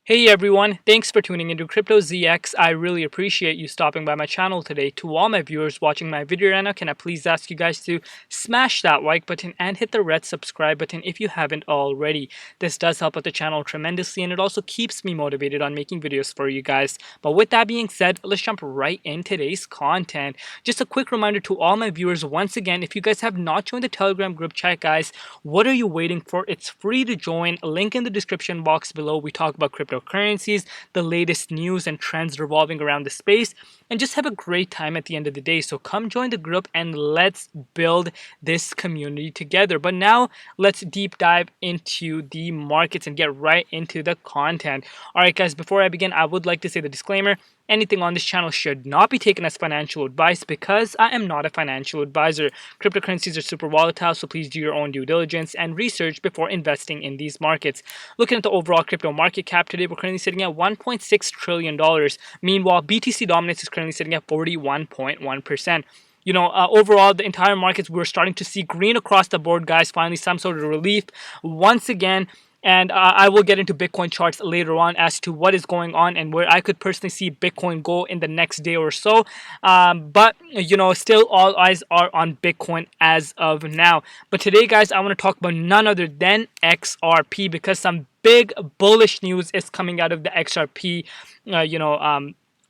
Hey everyone, thanks for tuning into Crypto ZX. I really appreciate you stopping by my channel today. To all my viewers watching my video right now, can I please ask you guys to smash that like button and hit the red subscribe button if you haven't already. This does help out the channel tremendously and it also keeps me motivated on making videos for you guys. But with that being said, let's jump right in today's content. Just a quick reminder to all my viewers, once again, if you guys have not joined the Telegram group chat, guys, what are you waiting for? It's free to join. Link in the description box below. We talk about cryptocurrencies, the latest news and trends revolving around the space, and just have a great time at the end of the day. So come join the group and let's build this community together. But now let's deep dive into the markets and get right into the content. Alright guys, before I begin, I would like to say the disclaimer. Anything on this channel should not be taken as financial advice because I am not a financial advisor. Cryptocurrencies are super volatile, so please do your own due diligence and research before investing in these markets. Looking at the overall crypto market cap today, we're currently sitting at $1.6 trillion. Meanwhile, BTC dominance is currently sitting at 41.1%. Overall, the entire markets, we're starting to see green across the board, guys. Finally, some sort of relief once again. And I will get into Bitcoin charts later on as to what is going on and where I could personally see Bitcoin go in the next day or so. Still all eyes are on Bitcoin as of now. But today, guys, I want to talk about none other than XRP because some big bullish news is coming out of the XRP,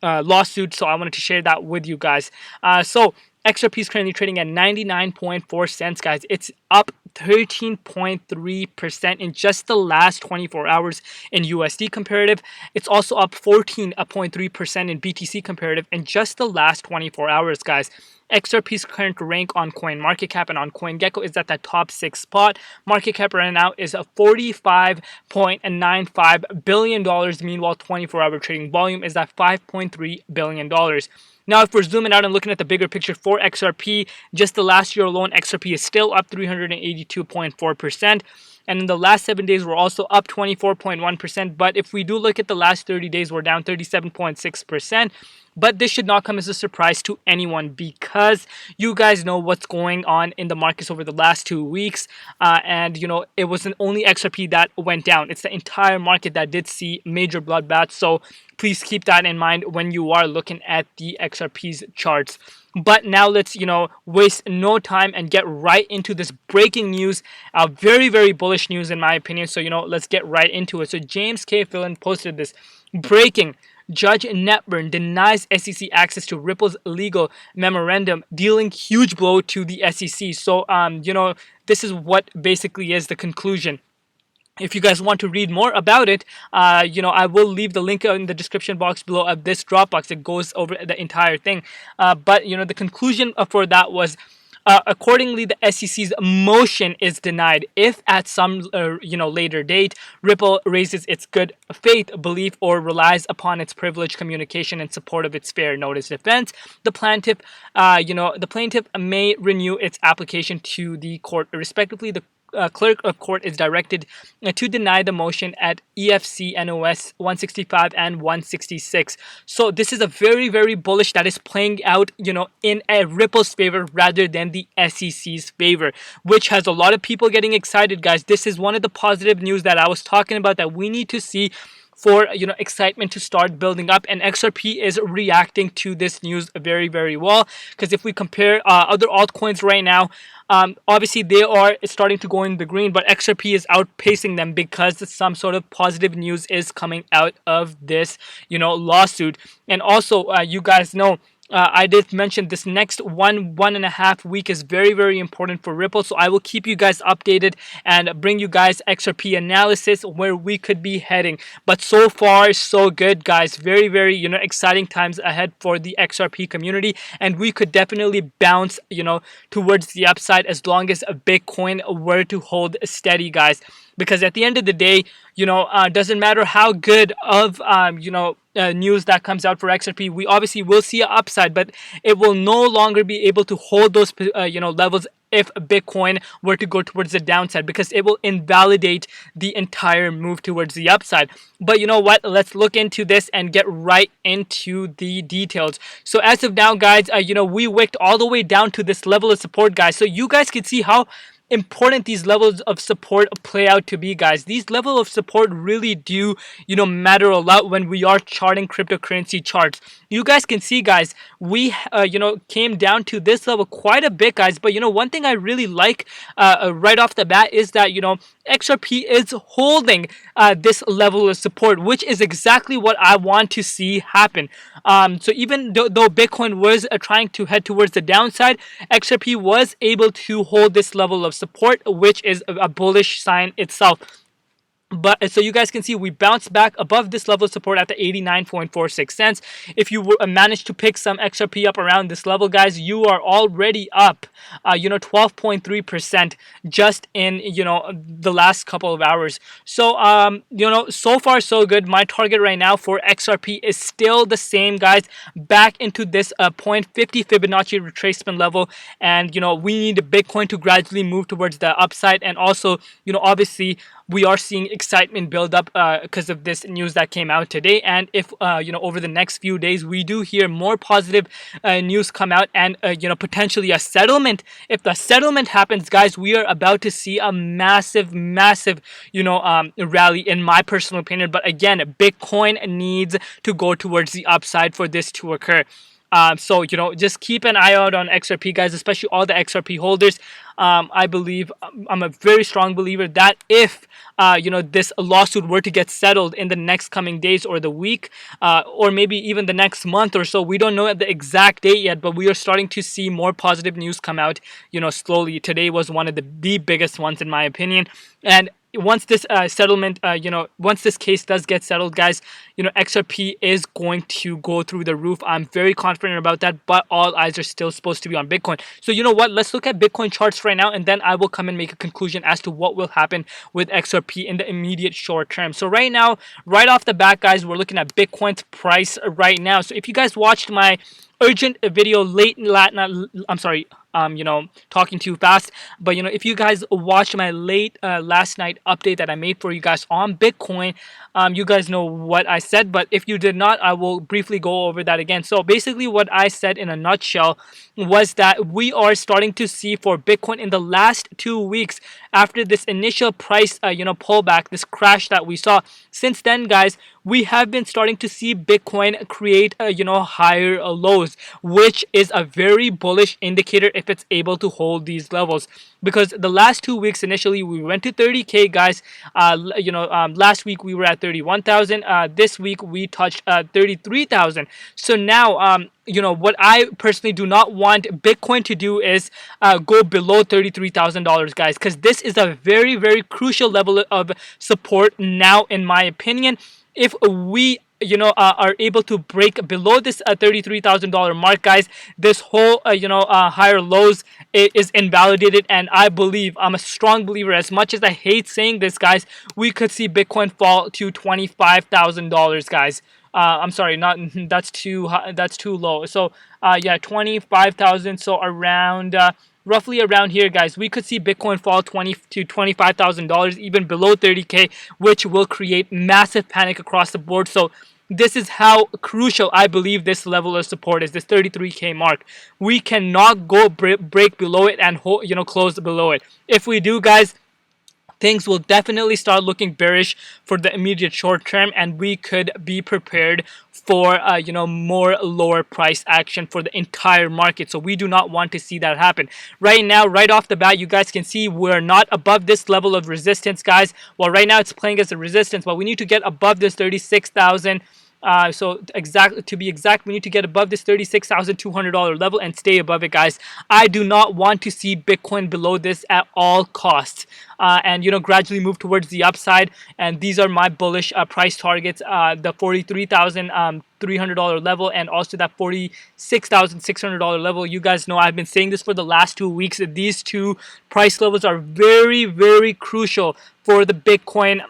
lawsuit. So I wanted to share that with you guys. XRP is currently trading at 99.4 cents, guys. It's up 13.3% in just the last 24 hours in USD comparative. It's also up 14.3% in BTC comparative in just the last 24 hours, guys. XRP's current rank on CoinMarketCap and on CoinGecko is at the top 6 spot. Market cap right now is $45.95 billion. Meanwhile, 24-hour trading volume is at $5.3 billion. Now, if we're zooming out and looking at the bigger picture for XRP, just the last year alone, XRP is still up 382.4%. And in the last 7 days, we're also up 24.1%. But if we do look at the last 30 days, we're down 37.6%. But this should not come as a surprise to anyone because you guys know what's going on in the markets over the last 2 weeks. It wasn't only XRP that went down. It's the entire market that did see major bloodbaths. So please keep that in mind when you are looking at the XRP's charts. But now let's, waste no time and get right into this breaking news. Very, very bullish news in my opinion. So, let's get right into it. So James K. Fillon posted this. Breaking. Judge Netburn denies SEC access to Ripple's legal memorandum, dealing huge blow to the SEC. So, this is what basically is the conclusion. If you guys want to read more about it, I will leave the link in the description box below of this Dropbox. It goes over the entire thing. The conclusion for that was, accordingly, the SEC's motion is denied if at some later date Ripple raises its good faith belief or relies upon its privileged communication in support of its fair notice defense. The plaintiff may renew its application to the court. Respectively, the clerk of court is directed to deny the motion at EFC NOS 165 and 166. So this is a very, very bullish that is playing out, in a Ripple's favor rather than the SEC's favor, which has a lot of people getting excited, guys. This is one of the positive news that I was talking about that we need to see for excitement to start building up, and XRP is reacting to this news very, very well. Because if we compare other altcoins right now, obviously they are starting to go in the green, but XRP is outpacing them because some sort of positive news is coming out of this lawsuit. And also you guys know, I did mention this next one and a half week is very, very important for Ripple. So I will keep you guys updated and bring you guys XRP analysis where we could be heading. But so far, so good, guys. Very, very, exciting times ahead for the XRP community. And we could definitely bounce, towards the upside as long as Bitcoin were to hold steady, guys. Because at the end of the day, doesn't matter how good of, news that comes out for XRP, we obviously will see an upside, but it will no longer be able to hold those, levels if Bitcoin were to go towards the downside, because it will invalidate the entire move towards the upside. But you know what? Let's look into this and get right into the details. So as of now, guys, we wicked all the way down to this level of support, guys. So you guys can see how important these levels of support play out to be, guys. These level of support really do, matter a lot when we are charting cryptocurrency charts. You guys can see, guys, we came down to this level quite a bit, guys. But one thing I really like right off the bat is that XRP is holding this level of support, which is exactly what I want to see happen. So even though Bitcoin was trying to head towards the downside, XRP was able to hold this level of support, which is a bullish sign itself. But so you guys can see we bounced back above this level of support at the 89.46 cents. If you managed to pick some XRP up around this level, guys, you are already up 12.3% just in the last couple of hours. So so far so good. My target right now for XRP is still the same, guys, back into this 0.50 Fibonacci retracement level. And we need Bitcoin to gradually move towards the upside. And also obviously we are seeing excitement build up because of this news that came out today. And if over the next few days we do hear more positive news come out, and potentially a settlement, if the settlement happens, guys, we are about to see a massive rally, in my personal opinion. But again, Bitcoin needs to go towards the upside for this to occur. So just keep an eye out on XRP, guys, especially all the XRP holders. I believe, I'm a very strong believer that if this lawsuit were to get settled in the next coming days or the week, or maybe even the next month or so, we don't know the exact date yet, but we are starting to see more positive news come out slowly. Today was one of the biggest ones, in my opinion. And once this settlement, once this case does get settled, guys, XRP is going to go through the roof. I'm very confident about that, but all eyes are still supposed to be on Bitcoin. So you know what? Let's look at Bitcoin charts right now, and then I will come and make a conclusion as to what will happen with XRP in the immediate short term. So right now, right off the bat, guys, we're looking at Bitcoin's price right now. So if you guys watched my urgent video talking too fast, but if you guys watched my late last night update that I made for you guys on Bitcoin, you guys know what I said. But if you did not, I will briefly go over that again. So basically what I said in a nutshell was that we are starting to see for Bitcoin in the last 2 weeks, after this initial price pullback, this crash that we saw. Since then, guys, we have been starting to see Bitcoin create higher lows, which is a very bullish indicator if it's able to hold these levels. Because the last 2 weeks, initially we went to 30k, guys. Last week we were at 31,000. This week we touched 33,000. So now what I personally do not want Bitcoin to do is go below $33,000, guys, because this is a very, very crucial level of support now, in my opinion. If we are able to break below this $33,000 mark, guys, this whole higher lows is invalidated. And I believe, I'm a strong believer, as much as I hate saying this, guys, we could see Bitcoin fall to $25,000, guys. I'm sorry, not that's too high, that's too low. So yeah, 25,000. So around roughly around here, guys, we could see Bitcoin fall $20,000 to $25,000, even below 30k, which will create massive panic across the board. So this is how crucial I believe this level of support is, this 33k mark. We cannot go break below it and close below it. If we do, guys, things will definitely start looking bearish for the immediate short term, and we could be prepared for more lower price action for the entire market. So we do not want to see that happen. Right now, right off the bat, you guys can see we're not above this level of resistance, guys. Well, right now it's playing as a resistance, but we need to get above this 36,000. So to be exact, we need to get above this $36,200 level and stay above it, guys. I do not want to see Bitcoin below this at all costs, and gradually move towards the upside. And these are my bullish price targets: the $43,300 level, and also that $46,600 level. You guys know I've been saying this for the last 2 weeks. These two price levels are very, very crucial for the Bitcoin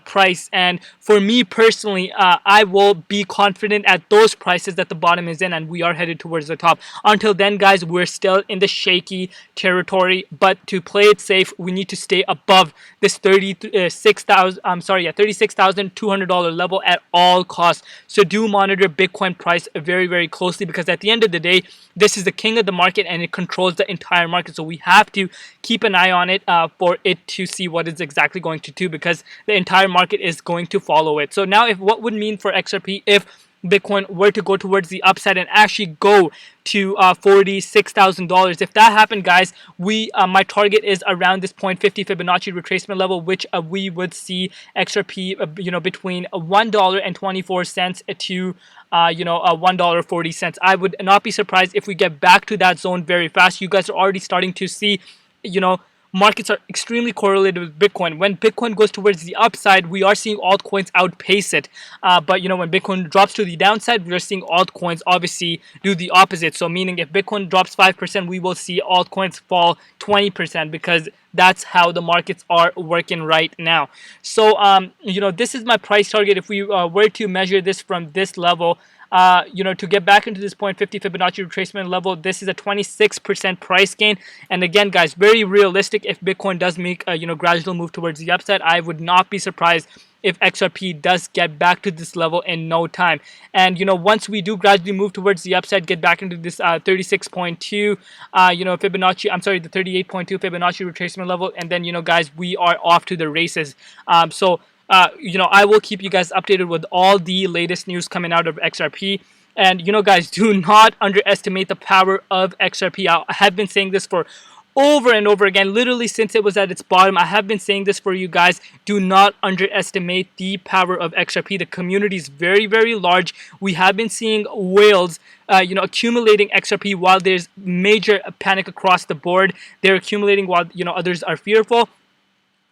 price. And for me personally, I will be confident at those prices that the bottom is in, and we are headed towards the top. Until then, guys, we're still in the shaky territory, but to play it safe, we need to stay above this $36,200 level at all costs. So do do monitor Bitcoin price very, very closely, because at the end of the day, this is the king of the market and it controls the entire market. So we have to keep an eye on it for it to see what it's exactly going to do, because the entire market is going to follow it. So now, if what would mean for XRP if Bitcoin were to go towards the upside and actually go to $46,000. If that happened, guys, my target is around this 0.50 Fibonacci retracement level, which we would see XRP, between $1.24 to $1.40. I would not be surprised if we get back to that zone very fast. You guys are already starting to see, markets are extremely correlated with Bitcoin. When Bitcoin goes towards the upside, we are seeing altcoins outpace it. But when Bitcoin drops to the downside, we are seeing altcoins obviously do the opposite. So meaning if Bitcoin drops 5%, we will see altcoins fall 20%, because that's how the markets are working right now. So this is my price target. If we were to measure this from this level, to get back into this 0.50 Fibonacci retracement level, this is a 26% price gain. And again, guys, very realistic. If Bitcoin does make a gradual move towards the upside, I would not be surprised if XRP does get back to this level in no time. And once we do gradually move towards the upside, get back into this 36.2 Fibonacci, I'm sorry, the 38.2 Fibonacci retracement level, and then guys, we are off to the races. I will keep you guys updated with all the latest news coming out of XRP. And guys, do not underestimate the power of XRP. I have been saying this for over and over again, literally since it was at its bottom. I have been saying this for you guys. Do not underestimate the power of XRP. The community is very, very large. We have been seeing whales accumulating XRP while there's major panic across the board. They're accumulating while others are fearful.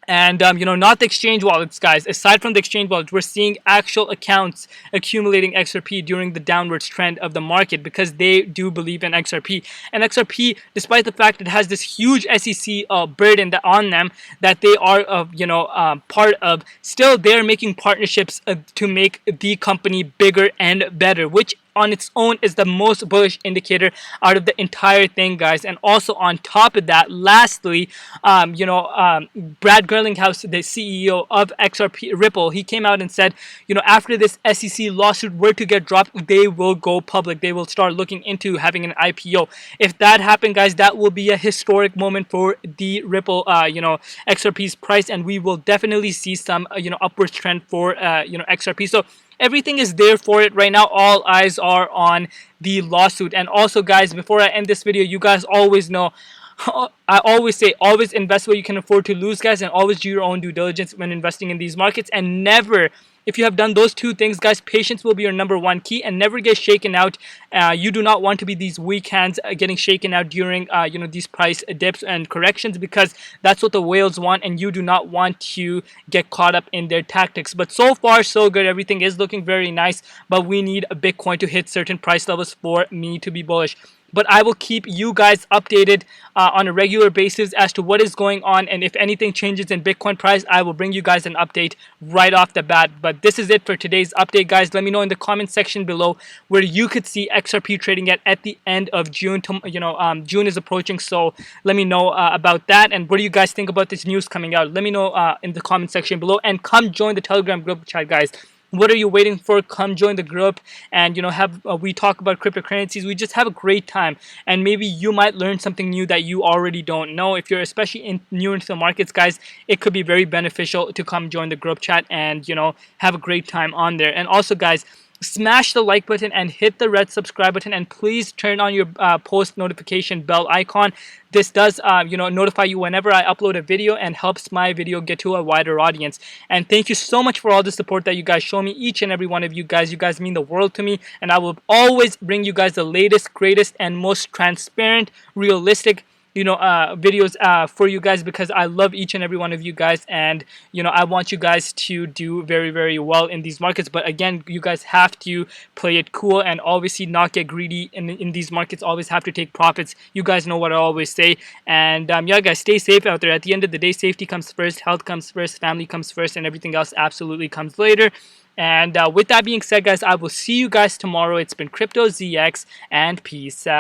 And not the exchange wallets, guys. Aside from the exchange wallets, we're seeing actual accounts accumulating XRP during the downwards trend of the market, because they do believe in XRP. And XRP, despite the fact it has this huge SEC burden on them that they are part of, still they're making partnerships to make the company bigger and better, which on its own is the most bullish indicator out of the entire thing, guys. And also on top of that, lastly, Brad Gerlinghouse, the CEO of XRP Ripple, he came out and said, after this SEC lawsuit were to get dropped, they will go public. They will start looking into having an IPO. If that happened, guys, that will be a historic moment for the Ripple, XRP's price, and we will definitely see some, upwards trend for, XRP. So everything is there for it right now. All eyes are on the lawsuit. And also, guys, before I end this video, you guys always know, I always say, always invest what you can afford to lose, guys, and always do your own due diligence when investing in these markets. And never, if you have done those two things, guys, patience will be your #1 key, and never get shaken out. You do not want to be these weak hands getting shaken out during these price dips and corrections, because that's what the whales want, and you do not want to get caught up in their tactics. But so far, so good. Everything is looking very nice, but we need a Bitcoin to hit certain price levels for me to be bullish. But I will keep you guys updated on a regular basis as to what is going on. And if anything changes in Bitcoin price, I will bring you guys an update right off the bat. But this is it for today's update, guys. Let me know in the comment section below where you could see XRP trading at the end of June. June is approaching, so let me know about that. And what do you guys think about this news coming out? Let me know in the comment section below. And come join the Telegram group chat, guys. What are you waiting for? Come join the group, and we talk about cryptocurrencies. We just have a great time, and maybe you might learn something new that you already don't know. If you're especially new into the markets, guys, it could be very beneficial to come join the group chat and have a great time on there. And also, guys, smash the like button and hit the red subscribe button, and please turn on your post notification bell icon. This does notify you whenever I upload a video and helps my video get to a wider audience. And thank you so much for all the support that you guys show me, each and every one of you guys. You guys mean the world to me, and I will always bring you guys the latest, greatest, and most transparent, realistic videos for you guys, because I love each and every one of you guys, and I want you guys to do very, very well in these markets. But again, you guys have to play it cool and obviously not get greedy in these markets. Always have to take profits. You guys know what I always say. And yeah, guys, stay safe out there. At the end of the day, safety comes first, health comes first, family comes first, and everything else absolutely comes later. And with that being said, guys, I will see you guys tomorrow. It's been Crypto ZX, and peace out.